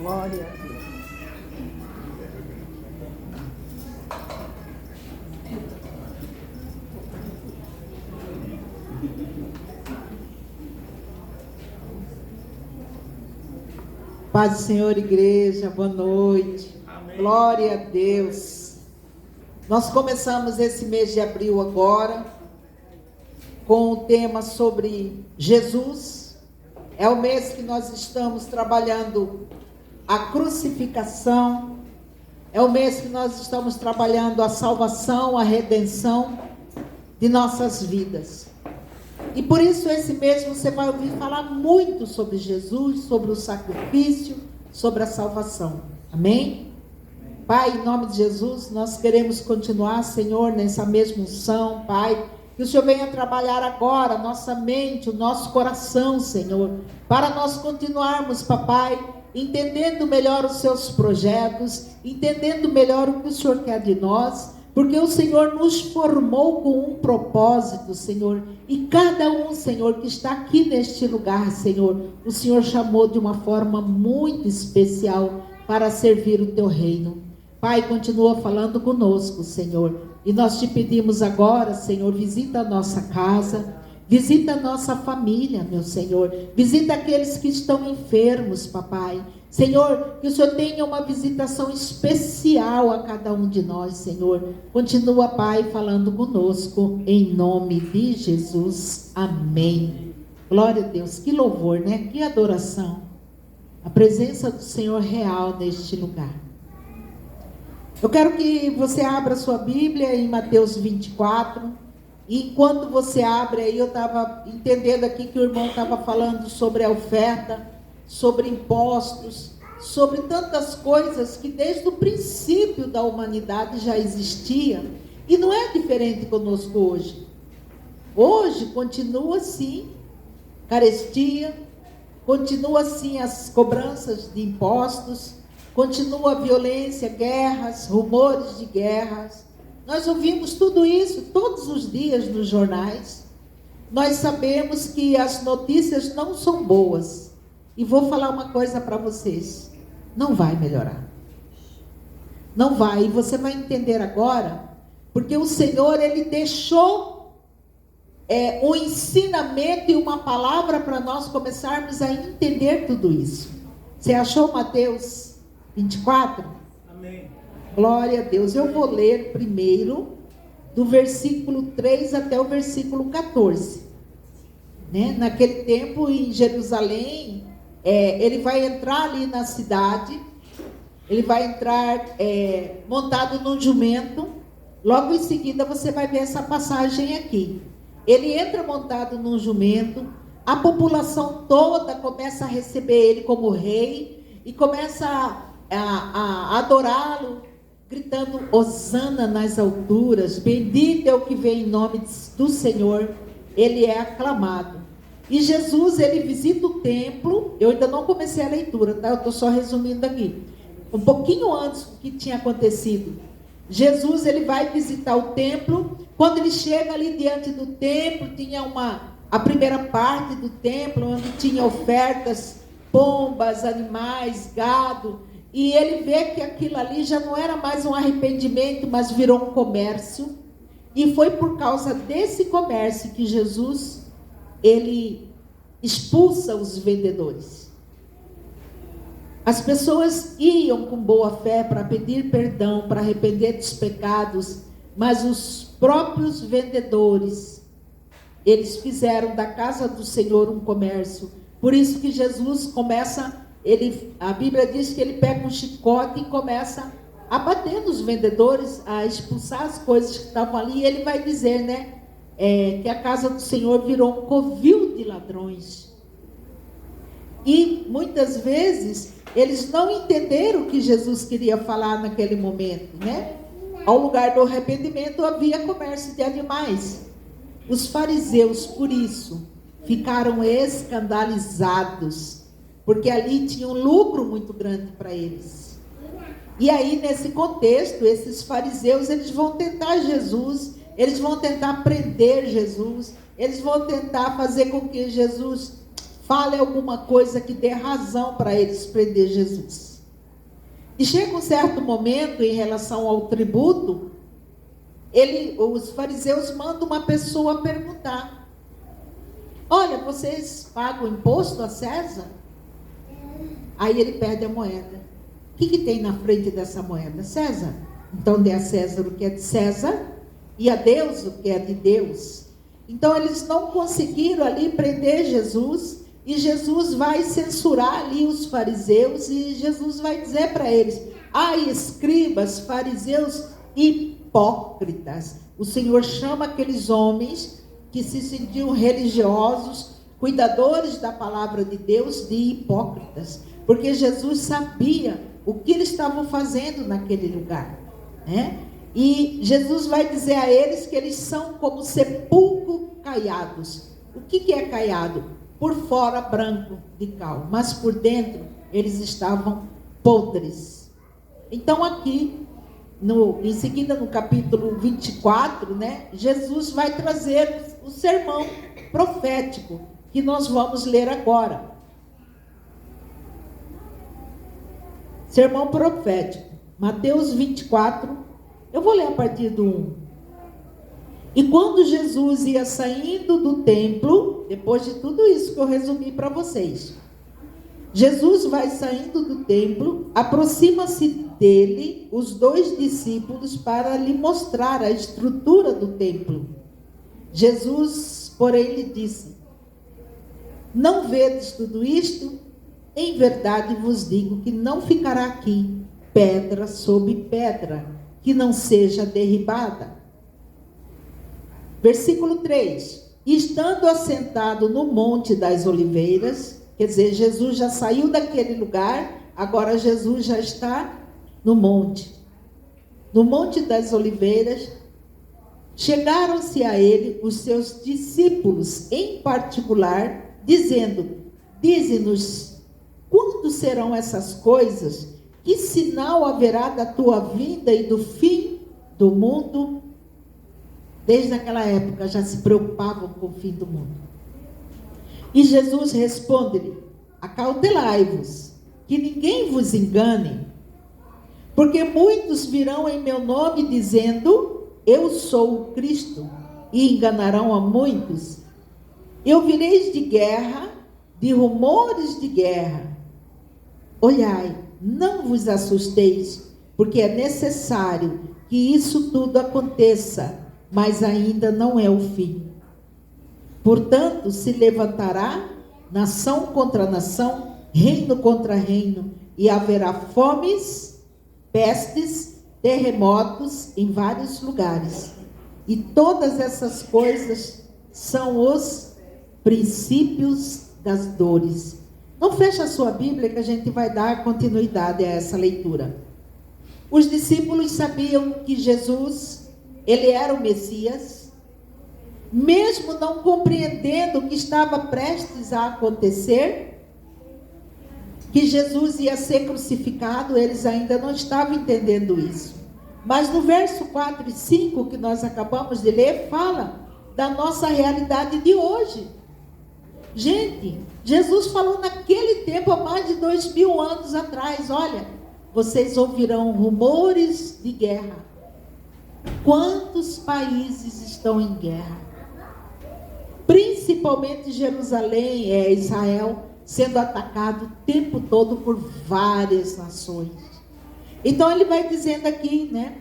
Glória a Deus. Paz do Senhor, igreja, boa noite. Amém. Glória a Deus. Nós começamos esse mês de abril agora com o tema sobre Jesus. É o mês que nós estamos trabalhando a crucificação. É o mês que nós estamos trabalhando a salvação, a redenção de nossas vidas. E por isso esse mês você vai ouvir falar muito sobre Jesus, sobre o sacrifício, sobre a salvação. Amém? Pai, em nome de Jesus, nós queremos continuar, Senhor, nessa mesma unção, Pai. Que o Senhor venha trabalhar agora a nossa mente, o nosso coração, Senhor, para nós continuarmos, Papai, entendendo melhor os seus projetos, entendendo melhor o que o Senhor quer de nós, porque o Senhor nos formou com um propósito, Senhor, e cada um, Senhor, que está aqui neste lugar, Senhor, o Senhor chamou de uma forma muito especial para servir o teu reino. Pai, continua falando conosco, Senhor, e nós te pedimos agora, Senhor, visita a nossa casa, visita a nossa família, meu Senhor, visita aqueles que estão enfermos, Papai. Senhor, que o Senhor tenha uma visitação especial a cada um de nós, Senhor. Continua, Pai, falando conosco, em nome de Jesus. Amém. Glória a Deus. Que louvor, né? Que adoração. A presença do Senhor real neste lugar. Eu quero que você abra sua Bíblia em Mateus 24. E enquanto você abre aí, eu estava entendendo aqui que o irmão estava falando sobre a oferta, sobre impostos, sobre tantas coisas que desde o princípio da humanidade já existia, e não é diferente conosco hoje. Hoje continua assim, carestia, continua assim as cobranças de impostos, continua a violência, guerras, rumores de guerras. Nós ouvimos tudo isso todos os dias nos jornais. Nós sabemos que as notícias não são boas. E vou falar uma coisa para vocês. Não vai melhorar. Não vai. E você vai entender agora. Porque o Senhor, Ele deixou um ensinamento e uma palavra para nós começarmos a entender tudo isso. Você achou Mateus 24? Amém. Glória a Deus. Eu vou ler primeiro do versículo 3 até o versículo 14. Né? Naquele tempo, em Jerusalém, ele vai entrar ali na cidade, ele vai entrar montado num jumento. Logo em seguida você vai ver essa passagem aqui. Ele entra montado num jumento, a população toda começa a receber ele como rei e começa a adorá-lo, gritando: Hosana nas alturas, bendito é o que vem em nome do Senhor. Ele é aclamado. E Jesus, ele visita o templo. Eu ainda não comecei a leitura, tá? Eu estou só resumindo aqui. Um pouquinho antes do que tinha acontecido. Jesus, ele vai visitar o templo. Quando ele chega ali diante do templo, tinha a primeira parte do templo, onde tinha ofertas, pombas, animais, gado. E ele vê que aquilo ali já não era mais um arrependimento, mas virou um comércio. E foi por causa desse comércio que Jesus, ele expulsa os vendedores. As pessoas iam com boa fé para pedir perdão, para arrepender dos pecados, mas os próprios vendedores, eles fizeram da casa do Senhor um comércio. Por isso que Jesus começa, a Bíblia diz que ele pega um chicote e começa a bater nos vendedores, a expulsar as coisas que estavam ali. E ele vai dizer, né? Que a casa do Senhor virou um covil de ladrões. E muitas vezes eles não entenderam o que Jesus queria falar naquele momento, né? Ao lugar do arrependimento havia comércio de animais. Os fariseus, por isso, ficaram escandalizados, porque ali tinha um lucro muito grande para eles. E aí, nesse contexto, esses fariseus, eles vão tentar Jesus. Eles vão tentar prender Jesus, eles vão tentar fazer com que Jesus fale alguma coisa que dê razão para eles prender Jesus. E chega um certo momento em relação ao tributo, os fariseus mandam uma pessoa perguntar: olha, vocês pagam imposto a César? Aí ele perde a moeda. O que tem na frente dessa moeda? César. Então dê a César o que é de César e a Deus o que é de Deus. Então eles não conseguiram ali prender Jesus, e Jesus vai censurar ali os fariseus, e Jesus vai dizer para eles: ai, escribas, fariseus hipócritas. O Senhor chama aqueles homens que se sentiam religiosos, cuidadores da palavra de Deus, de hipócritas, porque Jesus sabia o que eles estavam fazendo naquele lugar, né? E Jesus vai dizer a eles que eles são como sepulcro caiados. O que é caiado? Por fora branco de cal, mas por dentro eles estavam podres. Então aqui, em seguida no capítulo 24, né, Jesus vai trazer o sermão profético, que nós vamos ler agora. Sermão profético, Mateus 24, eu vou ler a partir do 1. E quando Jesus ia saindo do templo, depois de tudo isso que eu resumi para vocês, Jesus vai saindo do templo, aproxima-se dele os 2 discípulos para lhe mostrar a estrutura do templo. Jesus, porém, lhe disse: não vedes tudo isto? Em verdade vos digo que não ficará aqui pedra sobre pedra que não seja derribada. Versículo 3. E estando assentado no Monte das Oliveiras, quer dizer, Jesus já saiu daquele lugar, agora Jesus já está no monte. No Monte das Oliveiras, chegaram-se a ele os seus discípulos em particular, dizendo: dize-nos, quando serão essas coisas? Que sinal haverá da tua vinda e do fim do mundo? Desde aquela época já se preocupavam com o fim do mundo. E Jesus responde-lhe: acautelai-vos, que ninguém vos engane, porque muitos virão em meu nome dizendo: eu sou o Cristo, e enganarão a muitos. E ouvireis de guerra, de rumores de guerra. Olhai, não vos assusteis, porque é necessário que isso tudo aconteça, mas ainda não é o fim. Portanto, se levantará nação contra nação, reino contra reino, e haverá fomes, pestes, terremotos em vários lugares. E todas essas coisas são os princípios das dores. Não feche a sua Bíblia que a gente vai dar continuidade a essa leitura. Os discípulos sabiam que Jesus, ele era o Messias, mesmo não compreendendo o que estava prestes a acontecer, que Jesus ia ser crucificado, eles ainda não estavam entendendo isso. Mas no verso 4 e 5 que nós acabamos de ler, fala da nossa realidade de hoje. Gente, Jesus falou naquele tempo, há mais de 2000 anos atrás: olha, vocês ouvirão rumores de guerra. Quantos países estão em guerra? Principalmente Jerusalém, Israel, sendo atacado o tempo todo por várias nações. Então ele vai dizendo aqui, né,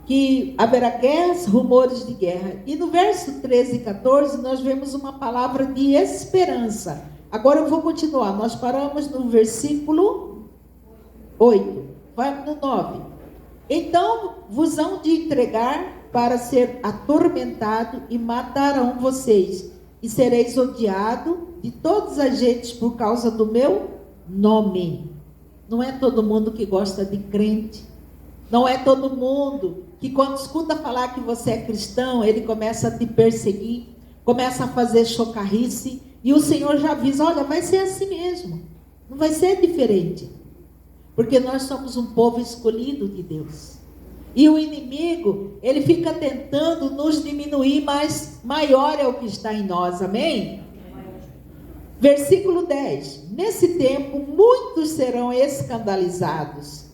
que haverá guerras, rumores de guerra. E no verso 13 e 14 nós vemos uma palavra de esperança. Agora eu vou continuar. Nós paramos no versículo 8. Vai no 9. Então vos hão de entregar para ser atormentado e matarão vocês. E sereis odiado de todas as gentes por causa do meu nome. Não é todo mundo que gosta de crente. Não é todo mundo que quando escuta falar que você é cristão, ele começa a te perseguir, começa a fazer chocarrice, e o Senhor já avisa: olha, vai ser assim mesmo, não vai ser diferente, porque nós somos um povo escolhido de Deus, e o inimigo, ele fica tentando nos diminuir, mas maior é o que está em nós, amém? Versículo 10. Nesse tempo, muitos serão escandalizados.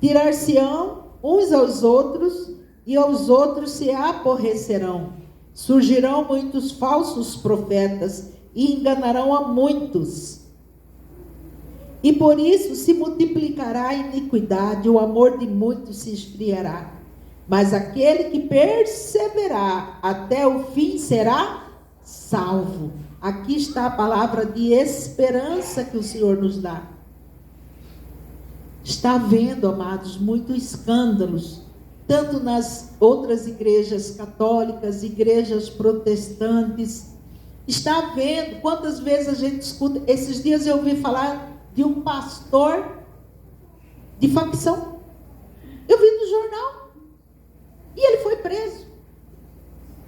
Tirar-se-ão uns aos outros, e aos outros se aborrecerão. Surgirão muitos falsos profetas, e enganarão a muitos. E por isso se multiplicará a iniquidade, o amor de muitos se esfriará. Mas aquele que perseverar até o fim será salvo. Aqui está a palavra de esperança que o Senhor nos dá. Está havendo, amados, muitos escândalos, tanto nas outras igrejas católicas, igrejas protestantes. Está havendo, quantas vezes a gente escuta, esses dias eu ouvi falar de um pastor de facção. Eu vi no jornal. E ele foi preso.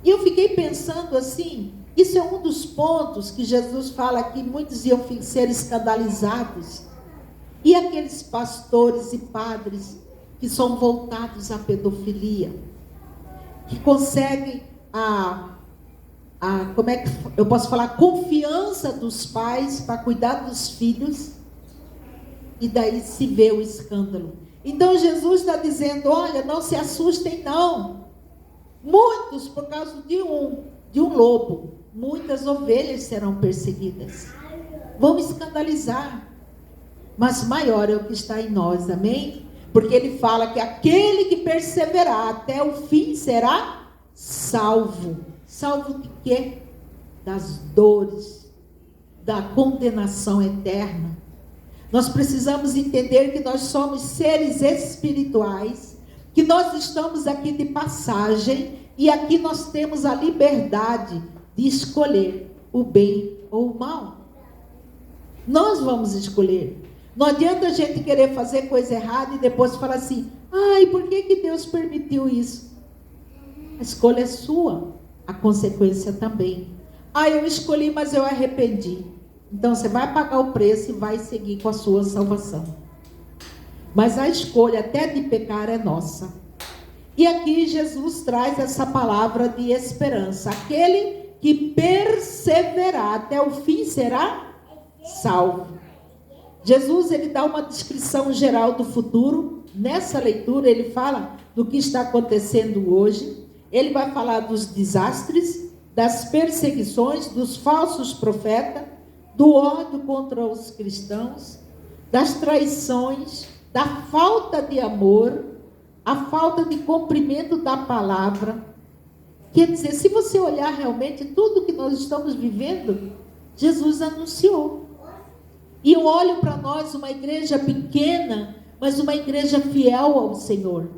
E eu fiquei pensando assim, isso é um dos pontos que Jesus fala que muitos iam ser escandalizados. E aqueles pastores e padres que são voltados à pedofilia, que conseguem como é que eu posso falar, confiança dos pais para cuidar dos filhos, e daí se vê o escândalo. Então Jesus está dizendo, olha, não se assustem não. Muitos, por causa de um lobo, muitas ovelhas serão perseguidas. Vão escandalizar. Mas maior é o que está em nós, amém? Porque ele fala que aquele que perseverar até o fim será salvo. Salvo de quê? Das dores, da condenação eterna. Nós precisamos entender que nós somos seres espirituais, que nós estamos aqui de passagem, e aqui nós temos a liberdade de escolher o bem ou o mal. Nós vamos escolher. Não adianta a gente querer fazer coisa errada e depois falar assim, ai, por que Deus permitiu isso? A escolha é sua, a consequência também. Ah, eu escolhi, mas eu arrependi. Então você vai pagar o preço e vai seguir com a sua salvação. Mas a escolha até de pecar é nossa. E aqui Jesus traz essa palavra de esperança. Aquele que perseverar até o fim será salvo. Jesus, ele dá uma descrição geral do futuro. Nessa leitura ele fala do que está acontecendo hoje. Ele vai falar dos desastres, das perseguições, dos falsos profetas, do ódio contra os cristãos, das traições, da falta de amor, a falta de cumprimento da palavra. Quer dizer, se você olhar realmente tudo que nós estamos vivendo, Jesus anunciou. E eu olho para nós, uma igreja pequena, mas uma igreja fiel ao Senhor.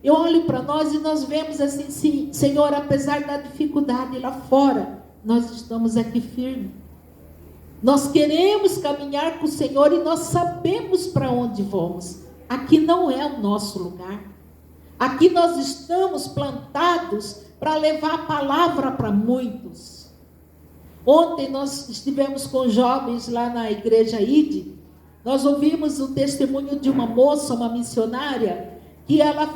Eu olho para nós e nós vemos assim, sim, Senhor, apesar da dificuldade lá fora, nós estamos aqui firmes. Nós queremos caminhar com o Senhor e nós sabemos para onde vamos. Aqui não é o nosso lugar. Aqui nós estamos plantados para levar a palavra para muitos. Ontem nós estivemos com jovens lá na igreja ID. Nós ouvimos o testemunho de uma moça, uma missionária, que ela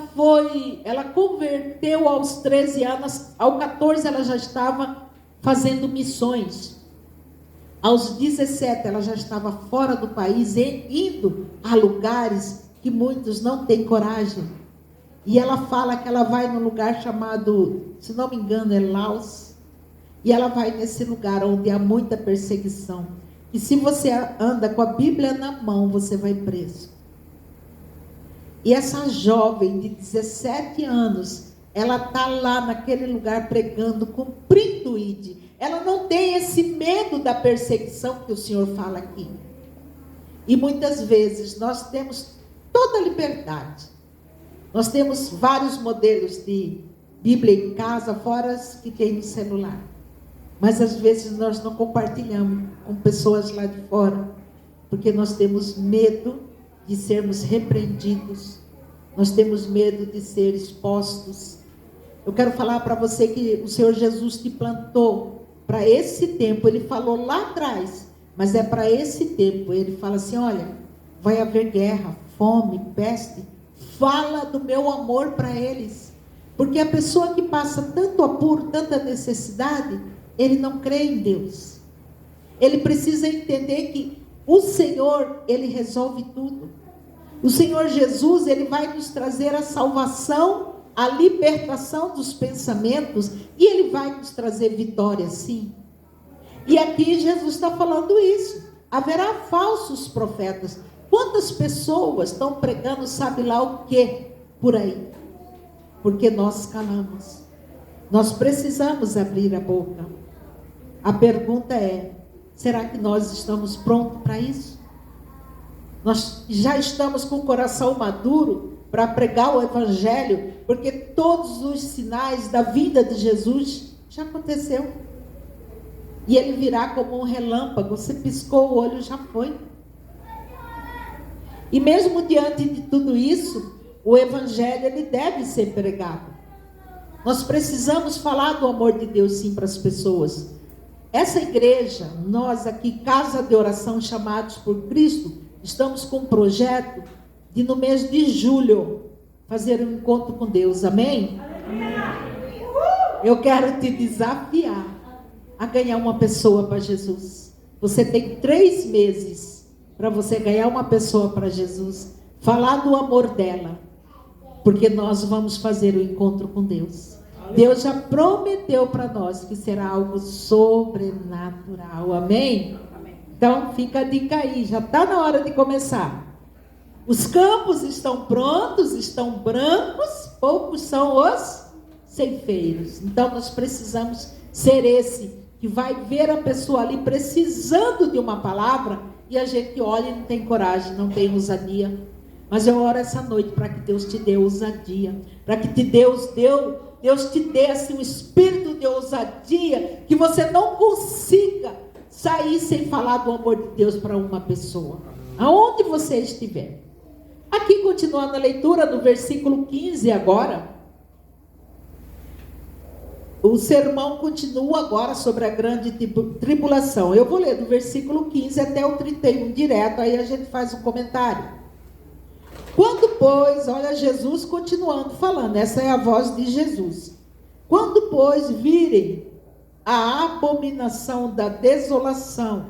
converteu aos 13 anos, aos 14 ela já estava fazendo missões. Aos 17 ela já estava fora do país, indo a lugares que muitos não têm coragem. E ela fala que ela vai num lugar chamado, se não me engano, é Laos. E ela vai nesse lugar onde há muita perseguição. E se você anda com a Bíblia na mão, você vai preso. E essa jovem de 17 anos, ela está lá naquele lugar pregando, cumprindo o ID. Ela não tem esse medo da perseguição que o Senhor fala aqui. E muitas vezes nós temos toda a liberdade. Nós temos vários modelos de Bíblia em casa, fora as que tem no celular. Mas às vezes nós não compartilhamos com pessoas lá de fora, porque nós temos medo de sermos repreendidos, nós temos medo de ser expostos. Eu quero falar para você que o Senhor Jesus te plantou para esse tempo. Ele falou lá atrás, mas é para esse tempo. Ele fala assim, olha, vai haver guerra, fome, peste. Fala do meu amor para eles. Porque a pessoa que passa tanto apuro, tanta necessidade, ele não crê em Deus. Ele precisa entender que o Senhor, Ele resolve tudo. O Senhor Jesus, Ele vai nos trazer a salvação, a libertação dos pensamentos, e Ele vai nos trazer vitória, sim. E aqui Jesus está falando isso. Haverá falsos profetas. Quantas pessoas estão pregando, sabe lá o que, por aí? Porque nós calamos. Nós precisamos abrir a boca. A pergunta é, será que nós estamos prontos para isso? Nós já estamos com o coração maduro para pregar o Evangelho, porque todos os sinais da vida de Jesus já aconteceu. E Ele virá como um relâmpago, você piscou o olho, já foi. E mesmo diante de tudo isso, o Evangelho, ele deve ser pregado. Nós precisamos falar do amor de Deus, sim, para as pessoas. Essa igreja, nós aqui, Casa de Oração Chamados por Cristo, estamos com um projeto de, no mês de julho, fazer um encontro com Deus, amém? Eu quero te desafiar a ganhar uma pessoa para Jesus. Você tem 3 meses para você ganhar uma pessoa para Jesus, falar do amor dela, porque nós vamos fazer o encontro com Deus. Deus já prometeu para nós que será algo sobrenatural, amém? Então fica a dica aí, já está na hora de começar. Os campos estão prontos, estão brancos, poucos são os ceifeiros. Então nós precisamos ser esse que vai ver a pessoa ali precisando de uma palavra e a gente olha e não tem coragem, não tem ousadia. Mas eu oro essa noite para que Deus te dê ousadia, para que Deus te dê assim, um espírito de ousadia, que você não consiga sair sem falar do amor de Deus para uma pessoa, aonde você estiver. Aqui, continuando a leitura do versículo 15 agora, o sermão continua agora sobre a grande tribulação. Eu vou ler do versículo 15 até o 31 direto, aí a gente faz um comentário. Quando, pois, olha Jesus continuando falando, essa é a voz de Jesus. Quando, pois, virem a abominação da desolação,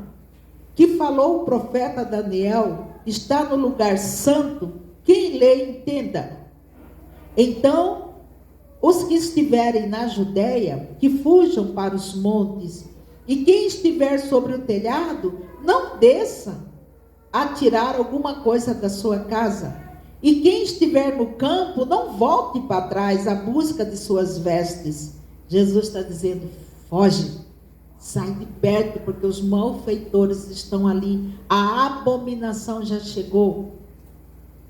que falou o profeta Daniel, está no lugar santo, quem lê entenda. Então, os que estiverem na Judeia, que fujam para os montes, e quem estiver sobre o telhado, não desça a tirar alguma coisa da sua casa. E quem estiver no campo, não volte para trás à busca de suas vestes. Jesus está dizendo, foge, sai de perto, porque os malfeitores estão ali. A abominação já chegou.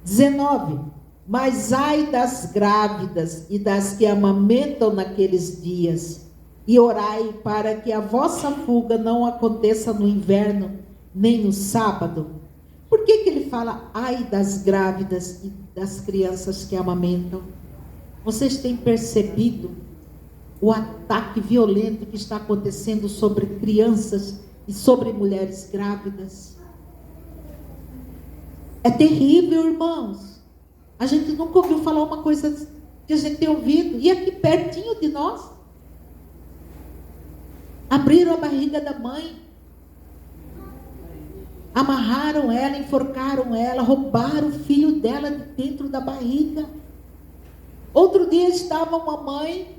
19. Mas ai das grávidas e das que amamentam naqueles dias, e orai para que a vossa fuga não aconteça no inverno, nem no sábado. Por que ele fala ai das grávidas e das crianças que amamentam? Vocês têm percebido o ataque violento que está acontecendo sobre crianças e sobre mulheres grávidas? É terrível, irmãos. A gente nunca ouviu falar uma coisa que a gente tem ouvido. E aqui pertinho de nós. Abriram a barriga da mãe. Amarraram ela, enforcaram ela, roubaram o filho dela de dentro da barriga. Outro dia estava uma mãe,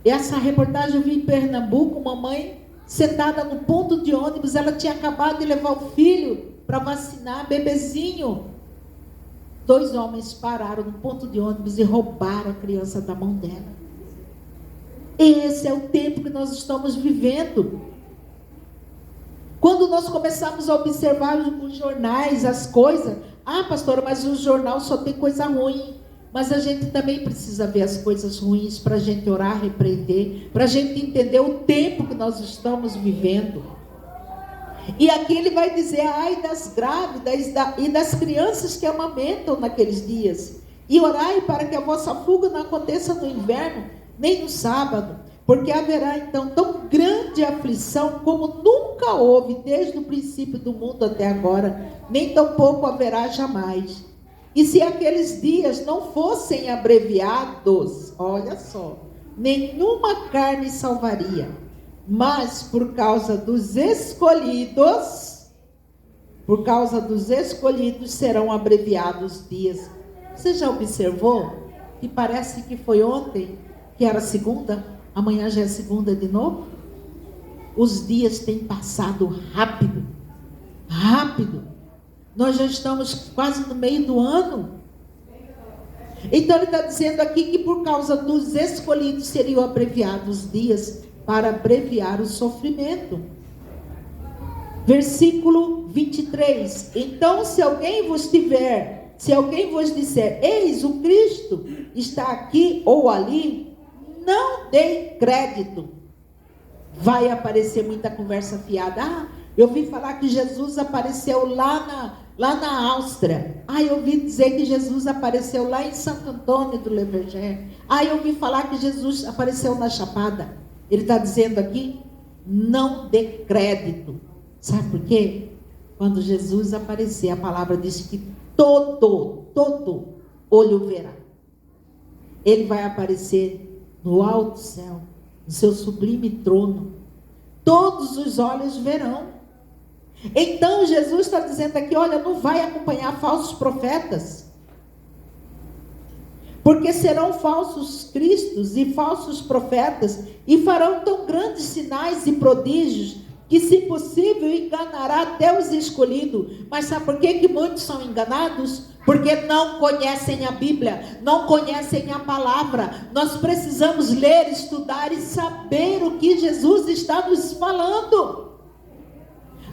essa reportagem eu vi em Pernambuco, uma mãe sentada no ponto de ônibus, ela tinha acabado de levar o filho para vacinar, bebezinho. 2 homens pararam no ponto de ônibus e roubaram a criança da mão dela. Esse é o tempo que nós estamos vivendo. Quando nós começamos a observar os jornais, as coisas, pastora, mas o jornal só tem coisa ruim. Mas a gente também precisa ver as coisas ruins para a gente orar, repreender, para a gente entender o tempo que nós estamos vivendo. E aqui ele vai dizer, ai das grávidas e das crianças que amamentam naqueles dias. E orai para que a vossa fuga não aconteça no inverno, nem no sábado. Porque haverá então tão grande aflição como nunca houve desde o princípio do mundo até agora, nem tampouco haverá jamais. E se aqueles dias não fossem abreviados, olha só, nenhuma carne salvaria. Mas por causa dos escolhidos serão abreviados os dias. Você já observou que parece que foi ontem que era segunda, amanhã já é segunda de novo? Os dias têm passado rápido, rápido. Nós já estamos quase no meio do ano. Então ele está dizendo aqui que por causa dos escolhidos seriam abreviados os dias para abreviar o sofrimento. Versículo 23. Então se alguém vos disser, eis o Cristo está aqui ou ali, não dê crédito. Vai aparecer muita conversa fiada. Eu vi falar que Jesus apareceu lá na Áustria. Eu ouvi dizer que Jesus apareceu lá em Santo Antônio do Leverger. Eu ouvi falar que Jesus apareceu na Chapada. Ele está dizendo aqui, não dê crédito. Sabe por quê? Quando Jesus aparecer, a palavra diz que todo olho verá. Ele vai aparecer no alto céu, no seu sublime trono. Todos os olhos verão. Então Jesus está dizendo aqui, olha, não vai acompanhar falsos profetas, porque serão falsos cristos e falsos profetas, e farão tão grandes sinais e prodígios, que se possível enganará até os escolhidos. Mas sabe por que muitos são enganados? Porque não conhecem a Bíblia, não conhecem a palavra. Nós precisamos ler, estudar e saber o que Jesus está nos falando.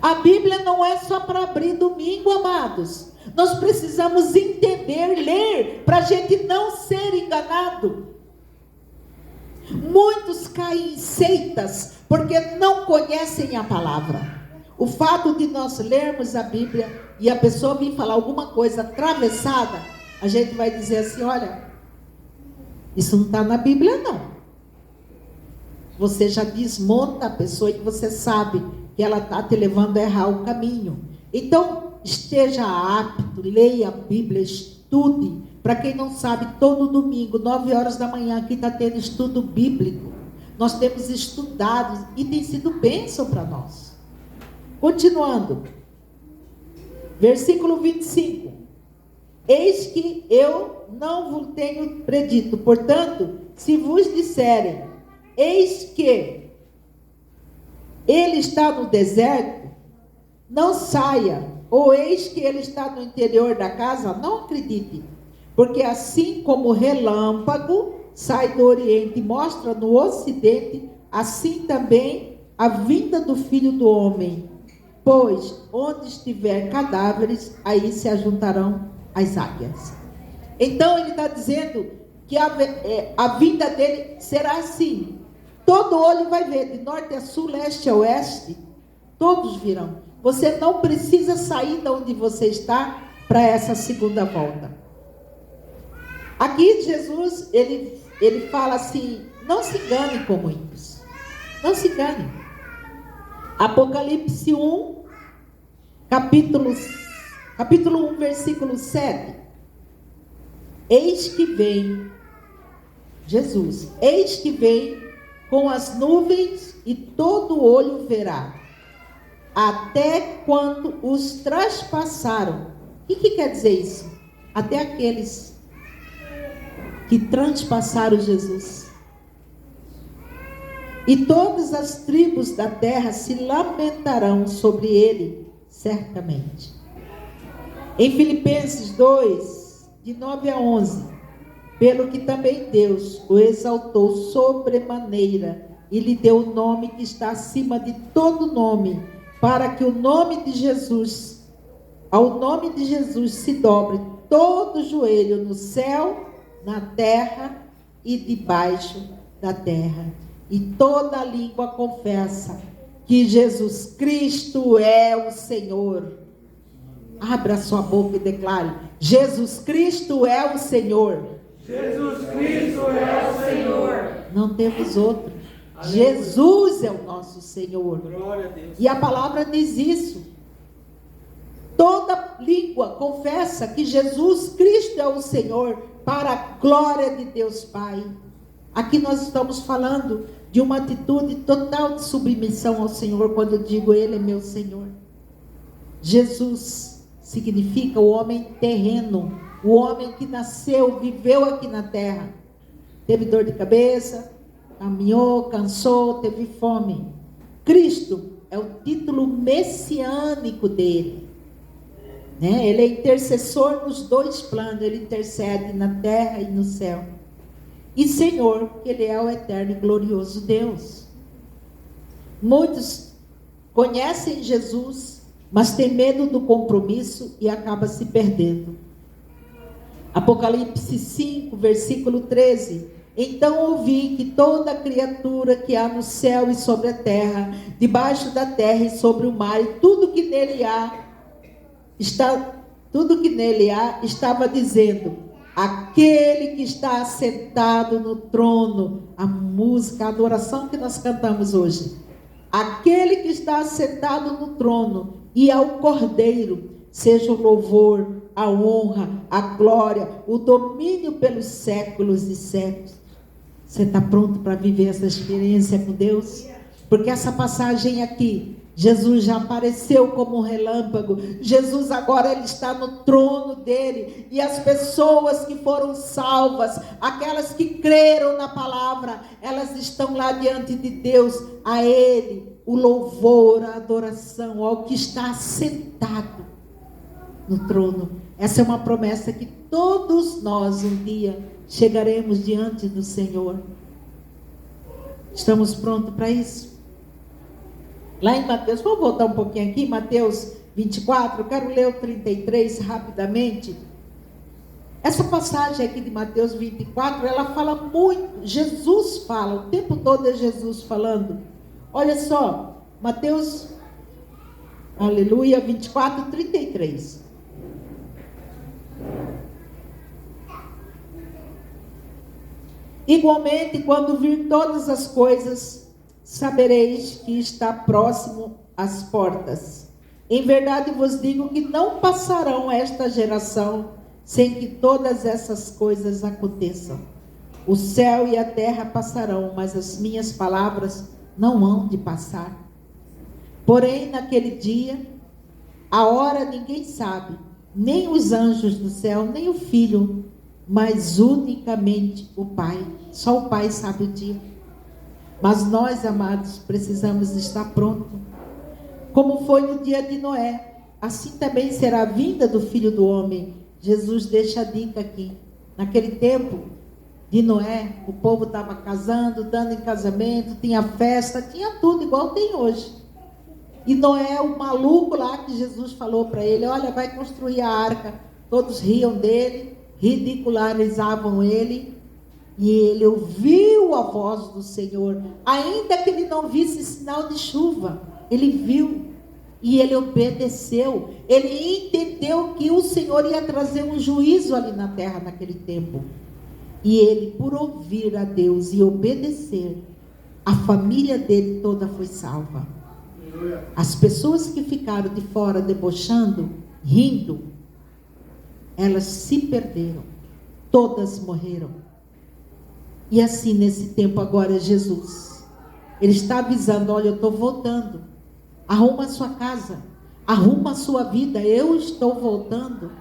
A Bíblia não é só para abrir domingo, amados. Nós precisamos entender, ler, para a gente não ser enganado. Muitos caem em seitas, porque não conhecem a palavra. O fato de nós lermos a Bíblia e a pessoa vir falar alguma coisa atravessada, a gente vai dizer assim, olha, isso não está na Bíblia não. Você já desmonta a pessoa e você sabe que ela está te levando a errar o caminho. Então, esteja apto, leia a Bíblia, estude. Para quem não sabe, todo domingo, 9 horas da manhã, aqui está tendo estudo bíblico. Nós temos estudado e tem sido bênção para nós. Continuando. Versículo 25. Eis que eu não vos tenho predito. Portanto, se vos disserem, eis que ele está no deserto, não saia. Ou eis que ele está no interior da casa, não acredite. Porque assim como o relâmpago sai do oriente e mostra no ocidente, assim também a vinda do Filho do Homem. Pois onde estiver cadáveres, aí se ajuntarão as águias. Então ele está dizendo que a vinda dele será assim. Todo olho vai ver, de norte a sul, leste a oeste, todos virão. Você não precisa sair de onde você está para essa segunda volta. Aqui Jesus, ele fala assim, não se engane com muitos. Não se engane. Apocalipse 1, capítulo 1, versículo 7. Eis que vem, Jesus, eis que vem com as nuvens e todo olho verá, até quando os traspassaram. O que quer dizer isso? Até aqueles que transpassaram Jesus. E todas as tribos da terra se lamentarão sobre ele, certamente. Em Filipenses 2, de 9 a 11, pelo que também Deus o exaltou sobremaneira e lhe deu o nome que está acima de todo nome, para que o nome de Jesus, ao nome de Jesus se dobre todo joelho no céu, na terra e debaixo da terra, e toda língua confessa que Jesus Cristo é o Senhor. Abra sua boca e declare: Jesus Cristo é o Senhor. Jesus Cristo é o Senhor. Não temos outro. Jesus é o nosso Senhor. Glória a Deus. E a palavra diz isso. Toda língua confessa que Jesus Cristo é o Senhor, para a glória de Deus Pai. Aqui nós estamos falando de uma atitude total de submissão ao Senhor, quando eu digo Ele é meu Senhor. Jesus significa o homem terreno, o homem que nasceu, viveu aqui na terra, teve dor de cabeça, caminhou, cansou, teve fome. Cristo é o título messiânico dele, né? Ele é intercessor nos dois planos, ele intercede na terra e no céu. E Senhor, porque ele é o eterno e glorioso Deus. Muitos conhecem Jesus, mas têm medo do compromisso e acabam se perdendo. Apocalipse 5, versículo 13. Então ouvi que toda criatura que há no céu e sobre a terra, debaixo da terra e sobre o mar, e tudo que nele há, estava dizendo: aquele que está assentado no trono. A música, a adoração que nós cantamos hoje. Aquele que está assentado no trono e ao Cordeiro, seja o louvor, a honra, a glória, o domínio pelos séculos e séculos. Você está pronto para viver essa experiência com Deus? Porque essa passagem aqui, Jesus já apareceu como um relâmpago. Jesus agora ele está no trono dele. E as pessoas que foram salvas, aquelas que creram na palavra, elas estão lá diante de Deus. A ele, o louvor, a adoração, ao que está sentado no trono. Essa é uma promessa que todos nós um dia chegaremos diante do Senhor. Estamos prontos para isso? Lá em Mateus, vamos voltar um pouquinho aqui, Mateus 24, eu quero ler o 33 rapidamente. Essa passagem aqui de Mateus 24, ela fala muito, Jesus fala, o tempo todo é Jesus falando. Olha só, Mateus, aleluia, 24, 33. Igualmente, quando vir todas as coisas, sabereis que está próximo às portas. Em verdade vos digo que não passarão esta geração sem que todas essas coisas aconteçam. O céu e a terra passarão, mas as minhas palavras não hão de passar. Porém, naquele dia, a hora ninguém sabe, nem os anjos do céu, nem o Filho, mas unicamente o Pai. Só o Pai sabe o dia. Mas nós, amados, precisamos estar prontos. Como foi no dia de Noé, assim também será a vinda do Filho do Homem. Jesus deixa a dica aqui. Naquele tempo de Noé, o povo estava casando, dando em casamento, tinha festa, tinha tudo igual tem hoje. E Noé, o maluco lá que Jesus falou para ele, olha, vai construir a arca. Todos riam dele, ridicularizavam ele. E ele ouviu a voz do Senhor, ainda que ele não visse sinal de chuva, ele viu e ele obedeceu. Ele entendeu que o Senhor ia trazer um juízo ali na terra naquele tempo. E ele, por ouvir a Deus e obedecer, a família dele toda foi salva. As pessoas que ficaram de fora debochando, rindo, elas se perderam, todas morreram. E assim, nesse tempo agora, Jesus, ele está avisando, olha, eu estou voltando, arruma a sua casa, arruma a sua vida, eu estou voltando.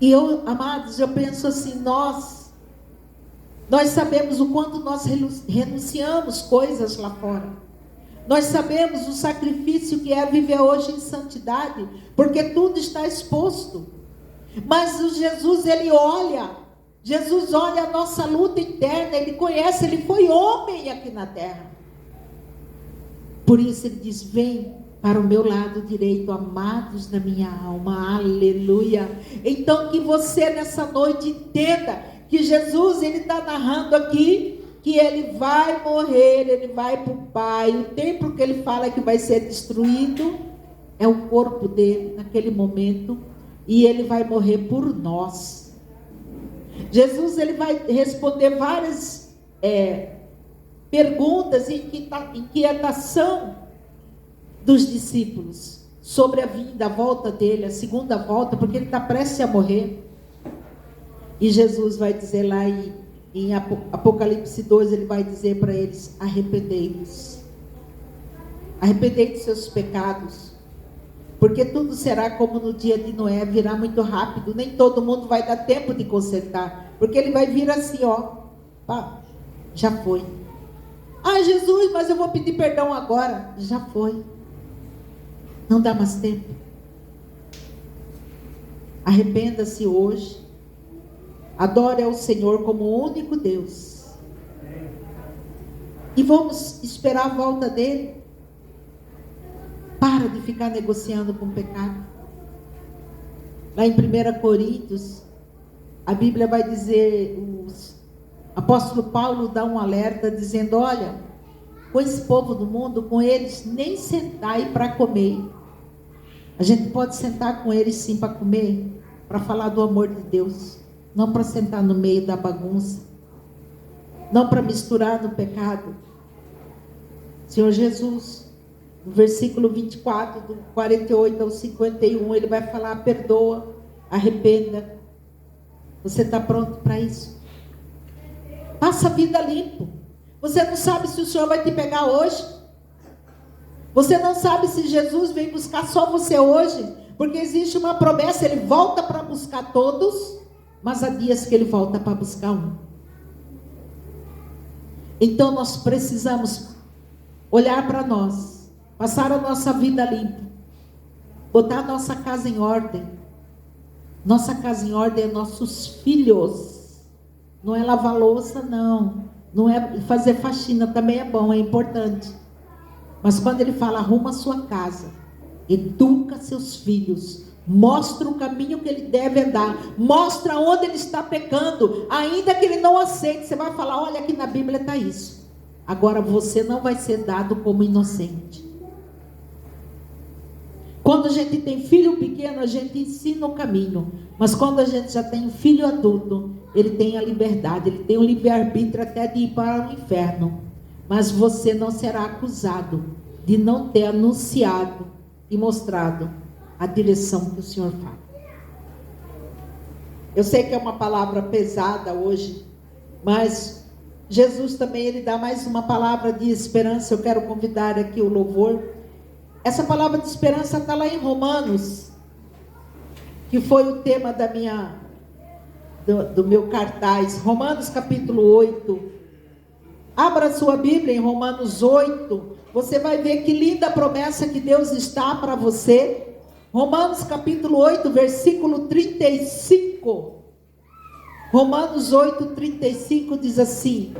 E eu, amados, eu penso assim, nós sabemos o quanto nós renunciamos coisas lá fora. Nós sabemos o sacrifício que é viver hoje em santidade, porque tudo está exposto. Mas o Jesus, ele olha a nossa luta interna, ele conhece, ele foi homem aqui na terra. Por isso ele diz, vem para o meu lado direito, amados da minha alma, aleluia. Então que você nessa noite entenda, que Jesus, ele está narrando aqui, que ele vai morrer, ele vai para o Pai, o templo que ele fala que vai ser destruído, é o corpo dele naquele momento, e ele vai morrer por nós. Jesus, ele vai responder várias perguntas e inquietação dos discípulos sobre a vinda, a volta dele, a segunda volta, porque ele está prestes a morrer. E Jesus vai dizer lá em Em Apocalipse 2, ele vai dizer para eles: arrependei-vos. Arrependei dos seus pecados. Porque tudo será como no dia de Noé, virá muito rápido. Nem todo mundo vai dar tempo de consertar. Porque ele vai vir assim, ó. Pá, já foi. Ah, Jesus, mas eu vou pedir perdão agora. Já foi. Não dá mais tempo. Arrependa-se hoje. Adore ao Senhor como o único Deus. E vamos esperar a volta dele. Para de ficar negociando com o pecado. Lá em 1 Coríntios, a Bíblia vai dizer, o apóstolo Paulo dá um alerta dizendo: olha, com esse povo do mundo, com eles nem sentai para comer. A gente pode sentar com eles sim para comer, para falar do amor de Deus, não para sentar no meio da bagunça, não para misturar no pecado. Senhor Jesus, no versículo 24, do 48 ao 51, ele vai falar: perdoa, arrependa. Você está pronto para isso? Passa a vida limpo. Você não sabe se o Senhor vai te pegar hoje. Você não sabe se Jesus vem buscar só você hoje, porque existe uma promessa: ele volta para buscar todos, mas há dias que ele volta para buscar um. Então nós precisamos olhar para nós, passar a nossa vida limpa, botar a nossa casa em ordem. Nossa casa em ordem é nossos filhos. Não é lavar louça, não. Não é fazer faxina, também é bom, é importante. Mas quando ele fala: arruma a sua casa, educa seus filhos, mostra o caminho que ele deve andar, mostra onde ele está pecando, ainda que ele não aceite, você vai falar: olha, aqui na Bíblia está isso. Agora você não vai ser dado como inocente. Quando a gente tem filho pequeno, a gente ensina o caminho. Mas quando a gente já tem um filho adulto, ele tem a liberdade, ele tem o livre-arbítrio até de ir para o inferno. Mas você não será acusado de não ter anunciado e mostrado a direção que o Senhor faz. Eu sei que é uma palavra pesada hoje, mas Jesus também, ele dá mais uma palavra de esperança. Eu quero convidar aqui o louvor. Essa palavra de esperança está lá em Romanos, que foi o tema do meu cartaz. Romanos capítulo 8. Abra sua Bíblia em Romanos 8. Você vai ver que linda promessa que Deus está para você. Romanos capítulo 8, versículo 35. Romanos 8, 35 diz assim: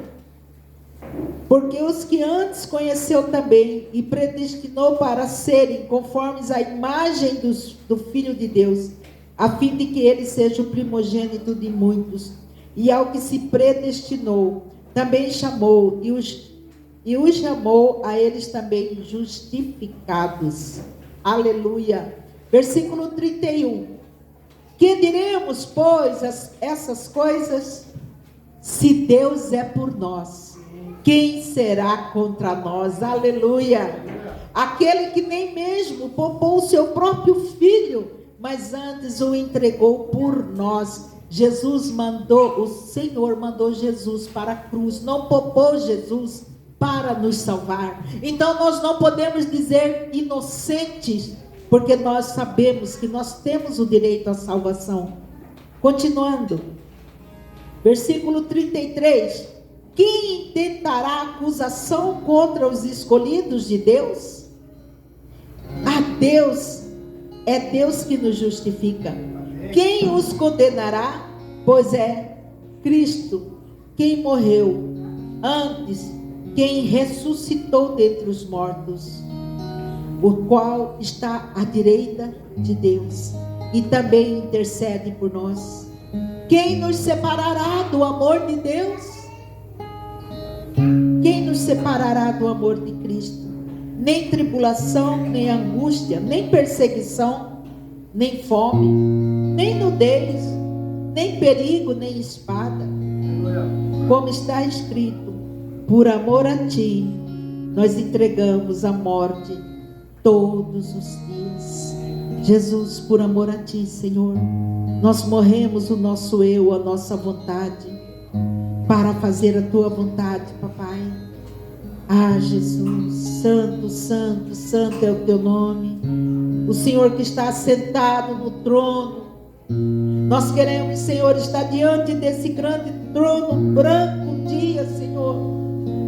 porque os que antes conheceu também e predestinou para serem conformes à imagem do Filho de Deus, a fim de que ele seja o primogênito de muitos. E ao que se predestinou, também chamou, e os chamou a eles também justificados. Aleluia. Versículo 31. Que diremos, pois, essas coisas? Se Deus é por nós, quem será contra nós? Aleluia. Aquele que nem mesmo poupou o seu próprio filho, mas antes o entregou por nós. O Senhor mandou Jesus para a cruz, não poupou Jesus para nos salvar. Então nós não podemos dizer inocentes, porque nós sabemos que nós temos o direito à salvação. Continuando, versículo 33. Quem intentará acusação contra os escolhidos de Deus? A Deus, é Deus que nos justifica. Quem os condenará? Pois é Cristo, quem morreu, antes, quem ressuscitou dentre os mortos, o qual está à direita de Deus e também intercede por nós. Quem nos separará do amor de Deus? Quem nos separará do amor de Cristo? Nem tribulação, nem angústia, nem perseguição, nem fome, nem nudez, nem perigo, nem espada. Como está escrito: por amor a ti, nós entregamos a morte todos os dias. Jesus, por amor a ti, Senhor, nós morremos o nosso eu, a nossa vontade. para fazer a tua vontade, papai. Ah, Jesus, santo, santo, santo é o teu nome. O Senhor que está sentado no trono. Nós queremos, Senhor, estar diante desse grande trono branco um dia, Senhor.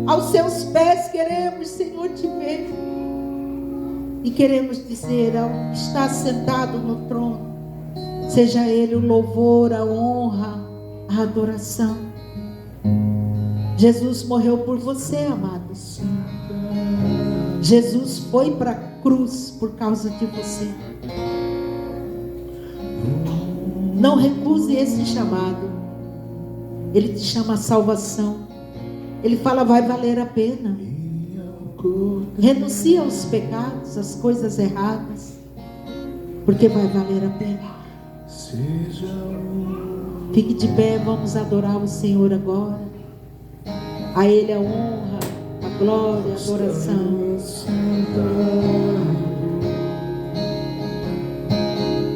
Aos seus pés queremos, Senhor, te ver. E queremos dizer ao que está sentado no trono, seja ele o louvor, a honra, a adoração. Jesus morreu por você, amados. Jesus foi para a cruz por causa de você. Não recuse esse chamado. Ele te chama a salvação. Ele fala, vai valer a pena. Renuncia aos pecados, às coisas erradas, porque vai valer a pena. Fique de pé, vamos adorar o Senhor agora. A Ele a honra, a glória, a adoração.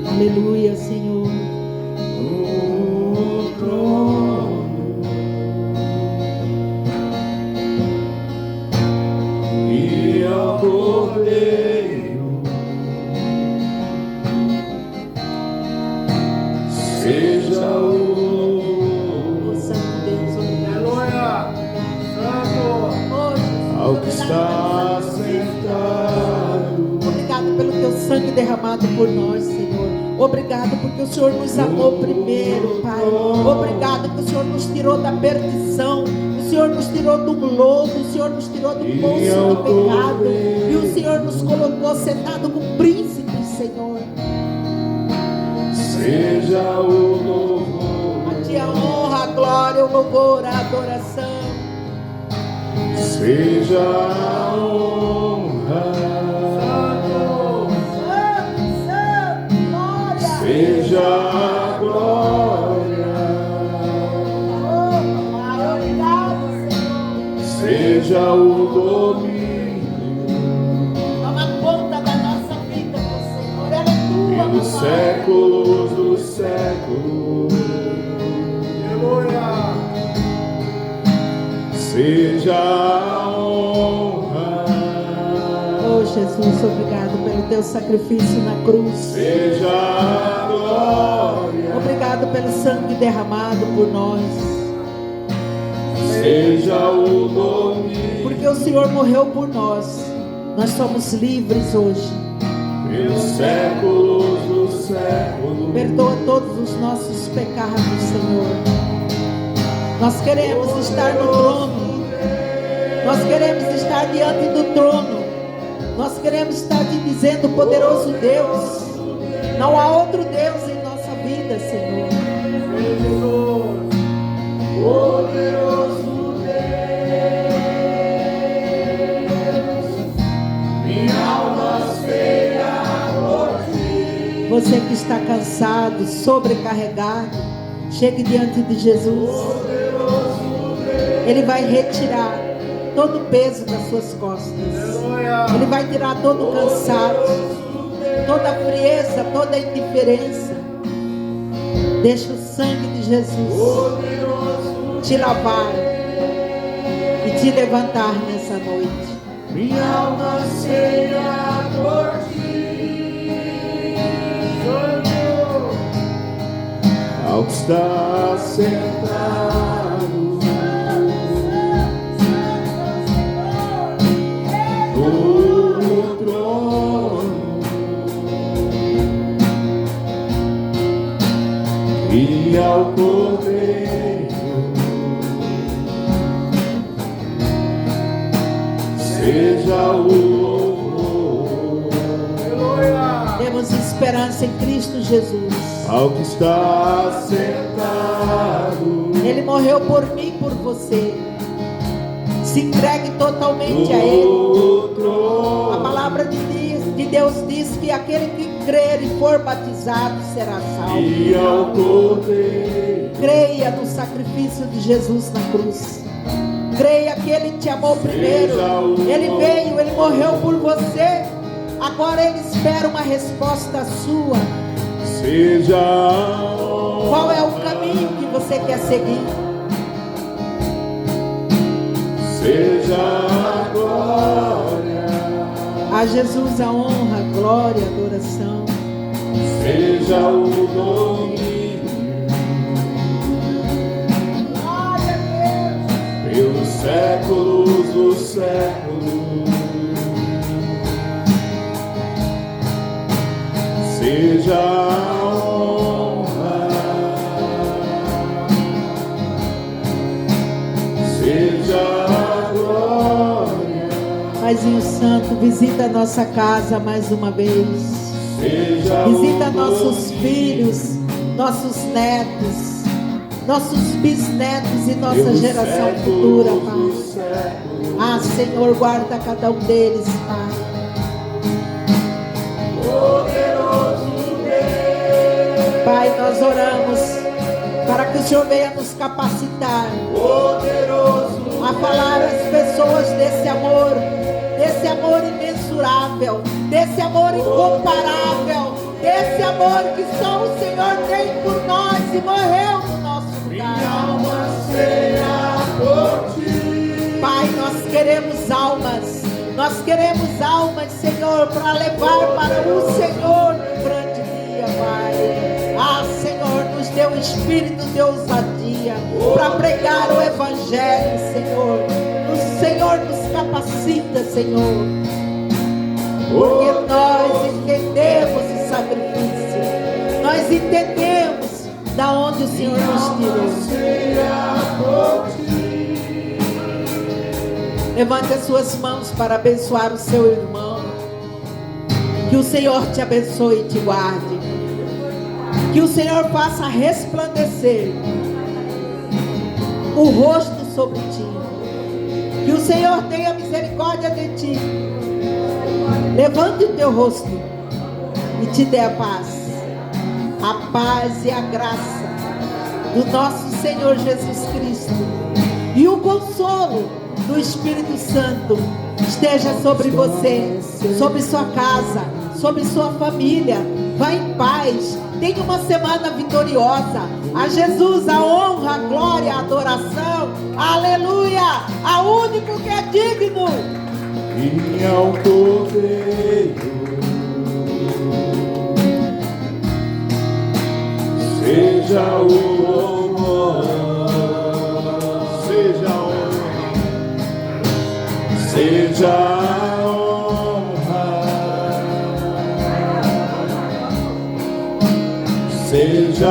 Aleluia, Senhor. O trono e ao Cordeiro seja o Santo Deus, aleluia, santo, ao que está sentado. obrigado pelo teu sangue derramado por nós, Senhor. Obrigado porque o Senhor nos amou primeiro, Pai. Obrigado que o Senhor nos tirou da perdição. O Senhor nos tirou do lodo. O Senhor nos tirou do poço do pecado. E o Senhor nos colocou sentado com príncipes, Senhor. Seja o louvor, A Ti a honra, a glória, o louvor, a adoração. seja a honra, seja a glória, seja o domínio Toma conta da nossa vida, meu Senhor. Ela é tua, pelos papai. séculos dos séculos. Aleluia. Seja a honra, Oh, Jesus, obrigado pelo teu sacrifício na cruz. seja a glória, Obrigado pelo sangue derramado por nós. seja o domínio Porque o Senhor morreu por nós. Nós somos livres hoje. pelos séculos dos séculos. Perdoa todos os nossos pecados, Senhor. Nós queremos estar no trono. Nós queremos estar diante do trono. Nós queremos estar te dizendo, poderoso Deus, não há outro Deus em nossa vida, Senhor. Poderoso Deus, minha alma anseia por ti. Você que está cansado, sobrecarregado, chegue diante de Jesus. Ele vai retirar todo o peso das suas costas. Ele vai tirar todo o cansaço, toda a frieza, toda a indiferença. Deixa o sangue de Jesus te lavar e te levantar nessa noite. Minha alma anseia por ti. Ao que está sentado no trono e ao Cordeiro seja o louvor. Temos esperança em Cristo Jesus. Ao que está sentado Ele morreu por mim e por você. Se entregue totalmente a Ele. no trono. A palavra de Deus diz que aquele que crer e for batizado será salvo. E ao Cordeiro Creia no sacrifício de Jesus na cruz. Creia que Ele te amou primeiro. Ele veio, Ele morreu por você. Agora Ele espera uma resposta sua. seja a honra, Qual é o caminho que você quer seguir? seja a glória, a Jesus a honra, a glória, a adoração, seja o domínio, glória a Deus, pelos séculos dos séculos, seja a honra, seja a glória, Paizinho Santo, visita a nossa casa mais uma vez, seja visita o nossos domínio, filhos, nossos netos, nossos bisnetos e nossa pelos geração séculos futura, dos Pai. séculos. Ah, Senhor, guarda cada um deles, Pai. Poderoso Deus, Pai, nós oramos para que o Senhor venha nos capacitar poderoso a falar às pessoas desse amor imensurável, desse amor incomparável, desse amor que só o Senhor tem por nós e morreu no nosso minha lugar. alma será por ti. Pai, nós queremos almas, Senhor, para levar para o Senhor no grande dia, Pai. Ah, Senhor, nos dê o espírito de ousadia para pregar o Evangelho, Senhor. O Senhor nos capacita, Senhor, porque nós entendemos o sacrifício, nós entendemos da onde o Senhor nos tirou. Levante as suas mãos para abençoar o seu irmão. Que o Senhor te abençoe e te guarde. Que o Senhor faça resplandecer o rosto sobre ti. Que o Senhor tenha misericórdia de ti. Levante o teu rosto e te dê a paz. A paz e a graça do nosso Senhor Jesus Cristo e o consolo do Espírito Santo esteja sobre você, sobre sua casa, sobre sua família. Vá em paz, tenha uma semana vitoriosa. A Jesus a honra, a glória, a adoração, aleluia, a único que é digno. E ao Cordeiro seja o louvor, seja a honra, seja a honra, seja a